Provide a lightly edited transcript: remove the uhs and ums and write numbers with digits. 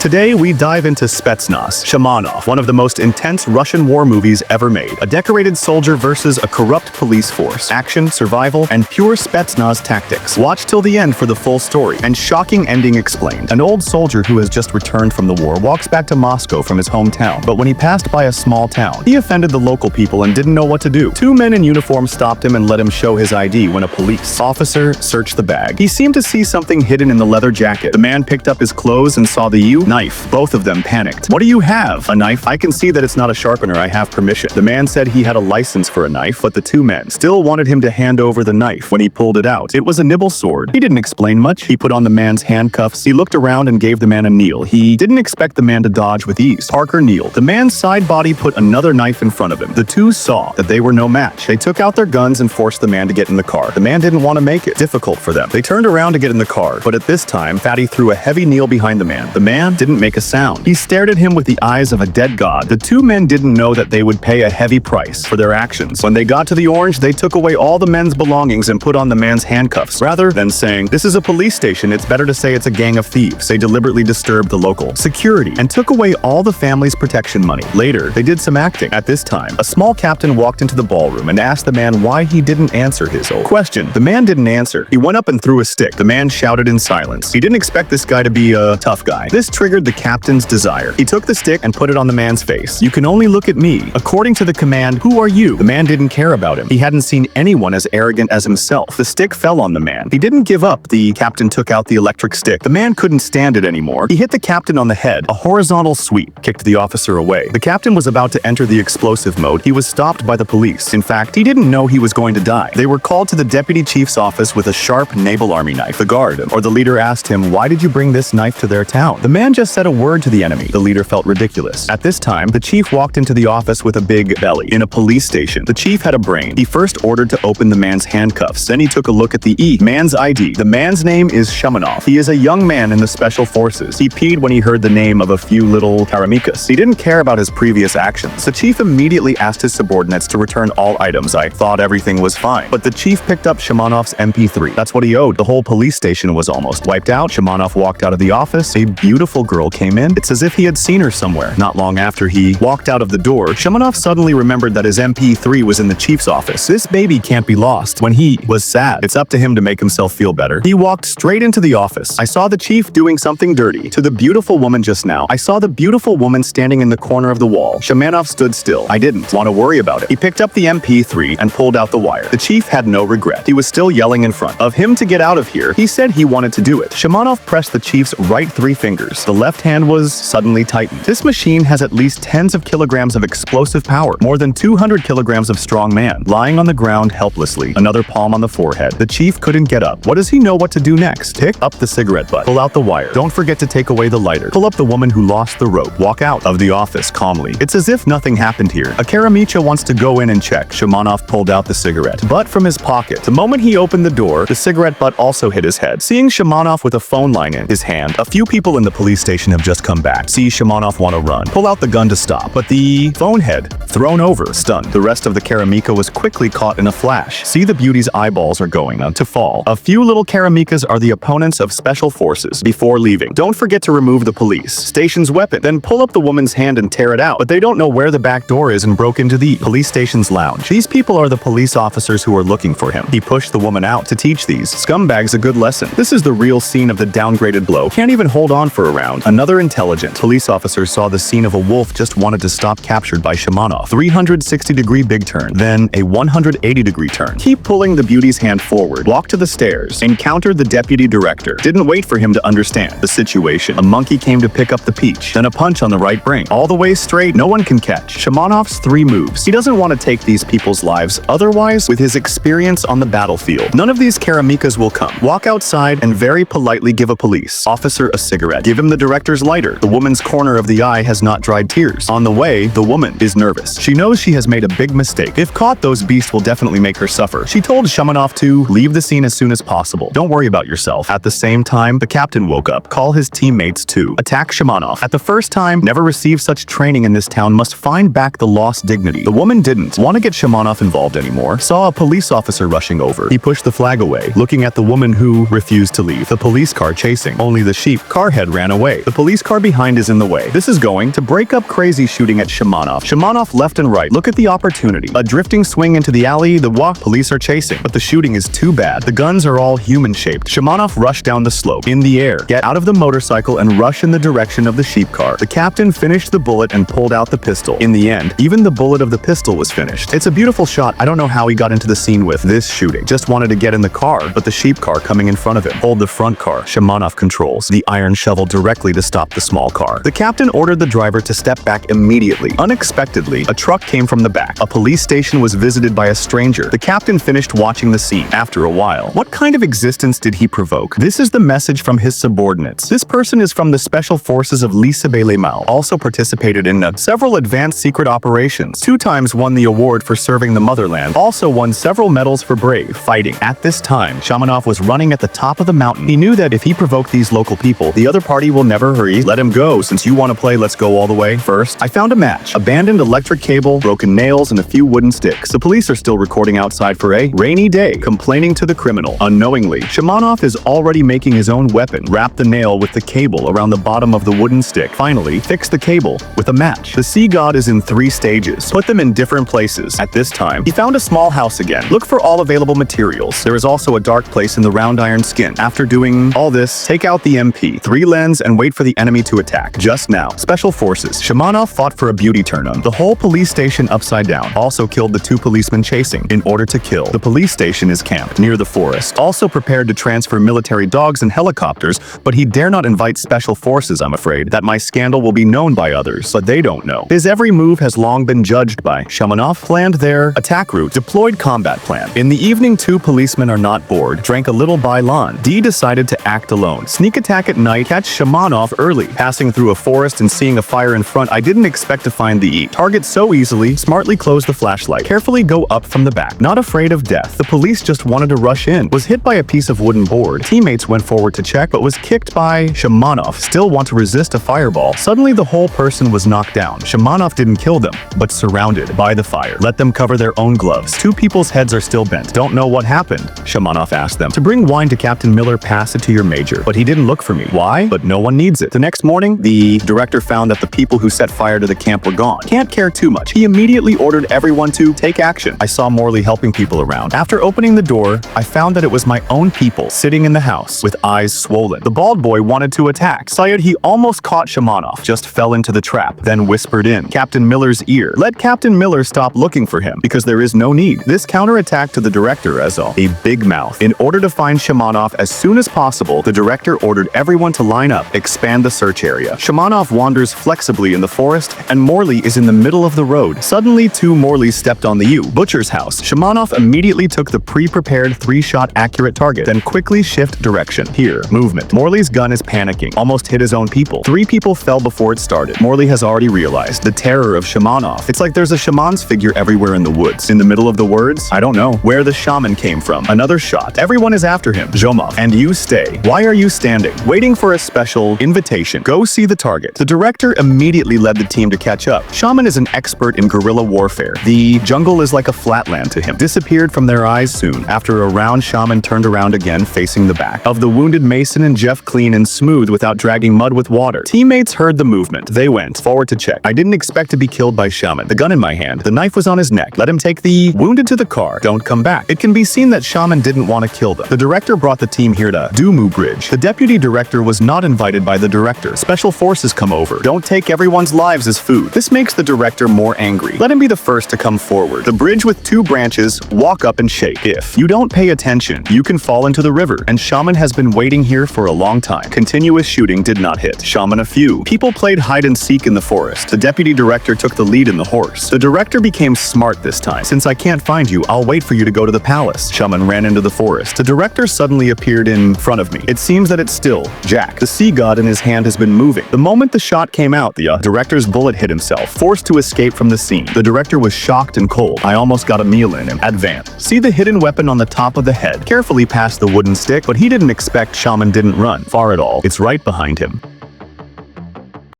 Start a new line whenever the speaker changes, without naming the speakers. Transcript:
Today, we dive into Spetsnaz, Shamanov, one of the most intense Russian war movies ever made. A decorated soldier versus a corrupt police force. Action, survival, and pure Spetsnaz tactics. Watch till the end for the full story and shocking ending explained. An old soldier who has just returned from the war walks back to Moscow from his hometown, but when he passed by a small town, he offended the local people and didn't know what to do. Two men in uniform stopped him and let him show his ID when a police officer searched the bag. He seemed to see something hidden in the leather jacket. The man picked up his clothes and saw the knife. Both of them panicked. "What do you have?" "A knife." "I can see that it's not a sharpener. I have permission." The man said he had a license for a knife, but the two men still wanted him to hand over the knife. When he pulled it out, it was a nibble sword. He didn't explain much. He put on the man's handcuffs. He looked around and gave the man a kneel. He didn't expect the man to dodge with ease. Parker kneeled. The man's side body put another knife in front of him. The two saw that they were no match. They took out their guns and forced the man to get in the car. The man didn't want to make it difficult for them. They turned around to get in the car, but at this time, Fatty threw a heavy kneel behind the man. The man didn't make a sound. He stared at him with the eyes of a dead god. The two men didn't know that they would pay a heavy price for their actions. When they got to the orange, they took away all the men's belongings and put on the man's handcuffs. Rather than saying, "This is a police station," it's better to say it's a gang of thieves. They deliberately disturbed the local security and took away all the family's protection money. Later, they did some acting. At this time, a small captain walked into the ballroom and asked the man why he didn't answer his old question. The man didn't answer. He went up and threw a stick. The man shouted in silence. He didn't expect this guy to be a tough guy. This triggered the captain's desire. He took the stick and put it on the man's face. "You can only look at me." According to the command, "Who are you?" The man didn't care about him. He hadn't seen anyone as arrogant as himself. The stick fell on the man. He didn't give up. The captain took out the electric stick. The man couldn't stand it anymore. He hit the captain on the head. A horizontal sweep kicked the officer away. The captain was about to enter the explosive mode. He was stopped by the police. In fact, he didn't know he was going to die. They were called to the deputy chief's office with a sharp naval army knife. The guard or the leader asked him, "Why did you bring this knife to their town?" The man just said a word to the enemy. The leader felt ridiculous. At this time, the chief walked into the office with a big belly. In a police station, the chief had a brain. He first ordered to open the man's handcuffs. Then he took a look at the man's ID. The man's name is Shamanov. He is a young man in the special forces. He peed when he heard the name of a few little karamikas. He didn't care about his previous actions. The chief immediately asked his subordinates to return all items. I thought everything was fine. But the chief picked up Shamanov's MP3. That's what he owed. The whole police station was almost wiped out. Shamanov walked out of the office. A beautiful girl came in. It's as if he had seen her somewhere. Not long after he walked out of the door, Shamanov suddenly remembered that his MP3 was in the chief's office. This baby can't be lost. When he was sad, it's up to him to make himself feel better. He walked straight into the office. "I saw the chief doing something dirty to the beautiful woman just now. I saw the beautiful woman standing in the corner of the wall." Shamanov stood still. "I didn't want to worry about it." He picked up the MP3 and pulled out the wire. The chief had no regret. He was still yelling in front of him to get out of here. He said he wanted to do it. Shamanov pressed the chief's right 3 fingers. The left hand was suddenly tightened. This machine has at least tens of kilograms of explosive power, more than 200 kilograms of strong man, lying on the ground helplessly, another palm on the forehead. The chief couldn't get up. What does he know what to do next? Pick up the cigarette butt. Pull out the wire. Don't forget to take away the lighter. Pull up the woman who lost the rope. Walk out of the office calmly. It's as if nothing happened here. A Karamicha wants to go in and check. Shamanov pulled out the cigarette butt from his pocket. The moment he opened the door, the cigarette butt also hit his head. Seeing Shamanov with a phone line in his hand, a few people in the police station have just come back. See Shamanov want to run. Pull out the gun to stop, but the phone head thrown over, stunned. The rest of the Karamika was quickly caught in a flash. See the beauty's eyeballs are going to fall. A few little Karamikas are the opponents of special forces. Before leaving, don't forget to remove the police station's weapon. Then pull up the woman's hand and tear it out. But they don't know where the back door is and broke into the police station's lounge. These people are the police officers who are looking for him. He pushed the woman out to teach these scumbags a good lesson. This is the real scene of the downgraded blow. Can't even hold on for a round. Another intelligent police officer saw the scene of a wolf just wanted to stop captured by Shamanov. 360-degree big turn, then a 180-degree turn. Keep pulling the beauty's hand forward. Walk to the stairs. Encountered the deputy director. Didn't wait for him to understand the situation. A monkey came to pick up the peach. Then a punch on the right brain. All the way straight, no one can catch. Shamanov's 3 moves. He doesn't want to take these people's lives otherwise with his experience on the battlefield. None of these Karamikas will come. Walk outside and very politely give a police officer a cigarette. Give him the director's lighter. The woman's corner of the eye has not dried tears. On the way, the woman is nervous. She knows she has made a big mistake. If caught, those beasts will definitely make her suffer. She told Shamanov to leave the scene as soon as possible. Don't worry about yourself. At the same time, the captain woke up. Call his teammates to attack Shamanov. At the first time, never received such training in this town, must find back the lost dignity. The woman didn't want to get Shamanov involved anymore. Saw a police officer rushing over. He pushed the flag away, looking at the woman who refused to leave. The police car chasing. Only the sheep car head ran away. way. The police car behind is in the way. This is going to break up. Crazy shooting at Shamanov. Shamanov left and right. Look at the opportunity. A drifting swing into the alley. The police are chasing, but the shooting is too bad. The guns are all human-shaped. Shamanov rushed down the slope, in the air, get out of the motorcycle and rush in the direction of the sheep car. The captain finished the bullet and pulled out the pistol. In the end, even the bullet of the pistol was finished. It's a beautiful shot. I don't know how he got into the scene with this shooting. Just wanted to get in the car, but the sheep car coming in front of him. Hold the front car. Shamanov controls the iron shovel directly to stop the small car. The captain ordered the driver to step back immediately. Unexpectedly, a truck came from the back. A police station was visited by a stranger. The captain finished watching the scene. After a while, what kind of existence did he provoke? This is the message from his subordinates. This person is from the special forces of Lisabelemau, also participated in several advanced secret operations. 2 times won the award for serving the motherland. Also won several medals for brave fighting. At this time, Shamanov was running at the top of the mountain. He knew that if he provoked these local people, the other party will never hurry. Let him go. Since you want to play, let's go all the way. First, I found a match. Abandoned electric cable, broken nails, and a few wooden sticks. The police are still recording outside for a rainy day, complaining to the criminal. Unknowingly, Shamanov is already making his own weapon. Wrap the nail with the cable around the bottom of the wooden stick. Finally, fix the cable with a match. The sea god is in 3 stages. Put them in different places. At this time, he found a small house again. Look for all available materials. There is also a dark place in the round iron skin. After doing all this, take out the MP3 lens and wait for the enemy to attack. Just now, special forces. Shamanov fought for a beauty turn-on. The whole police station upside down. Also killed the 2 policemen chasing. In order to kill, the police station is camped near the forest. Also prepared to transfer military dogs and helicopters, but he dare not invite special forces. I'm afraid that my scandal will be known by others, but they don't know. His every move has long been judged by Shamanov. Planned their attack route, deployed combat plan. In the evening, 2 policemen are not bored, drank a little by lawn. D decided to act alone. Sneak attack at night, catch Shamanov early. Passing through a forest and seeing a fire in front, I didn't expect to find the E. Target so easily, smartly close the flashlight. Carefully go up from the back. Not afraid of death. The police just wanted to rush in. Was hit by a piece of wooden board. Teammates went forward to check, but was kicked by Shamanov. Still want to resist a fireball. Suddenly the whole person was knocked down. Shamanov didn't kill them, but surrounded by the fire. Let them cover their own gloves. 2 people's heads are still bent. Don't know what happened. Shamanov asked them to bring wine to Captain Miller, pass it to your major. But he didn't look for me. Why? But no one needs it. The next morning, the director found that the people who set fire to the camp were gone. Can't care too much. He immediately ordered everyone to take action. I saw Morley helping people around. After opening the door, I found that it was my own people sitting in the house with eyes swollen. The bald boy wanted to attack. Sayed he almost caught Shamanov, just fell into the trap, then whispered in Captain Miller's ear. Let Captain Miller stop looking for him, because there is no need. This counterattack to the director as a big mouth. In order to find Shamanov as soon as possible, the director ordered everyone to line up, expand the search area. Shamanov wanders flexibly in the forest, and Morley is in the middle of the road. Suddenly, 2 Morleys stepped on the butcher's house. Shamanov immediately took the pre-prepared 3-shot accurate target, then quickly shift direction. Here, movement. Morley's gun is panicking, almost hit his own people. 3 people fell before it started. Morley has already realized the terror of Shamanov. It's like there's a shaman's figure everywhere in the woods. In the middle of the words, I don't know where the shaman came from. Another shot. Everyone is after him. Zhomov. And you stay. Why are you standing? Waiting for a special invitation. Go see the target. The director immediately led the team to catch up. Shaman is an expert in guerrilla warfare. The jungle is like a flatland to him. Disappeared from their eyes soon. After a round, Shaman turned around again, facing the back of the wounded Mason and Jeff, clean and smooth without dragging mud with water. Teammates heard the movement. They went forward to check. I didn't expect to be killed by Shaman. The gun in my hand. The knife was on his neck. Let him take the wounded to the car. Don't come back. It can be seen that Shaman didn't want to kill them. The director brought the team here to Dumu Bridge. The deputy director was not invited by the director. Special forces come over. Don't take everyone's lives as food. This makes the director more angry. Let him be the first to come forward. The bridge with 2 branches, walk up and shake. If you don't pay attention, you can fall into the river. And Shaman has been waiting here for a long time. Continuous shooting did not hit Shaman. A few people played hide and seek in the forest. The deputy director took the lead in the horse. The director became smart this time. Since I can't find you, I'll wait for you to go to the palace. Shaman ran into the forest. The director suddenly appeared in front of me. It seems that it's still Jack. The sea god in his hand has been moving. The moment the shot came out, the director's bullet hit himself, forced to escape from the scene. The director was shocked and cold. I almost got a meal in him. Advance. See the hidden weapon on the top of the head. Carefully past the wooden stick, but he didn't expect Shaman didn't run far at all. It's right behind him.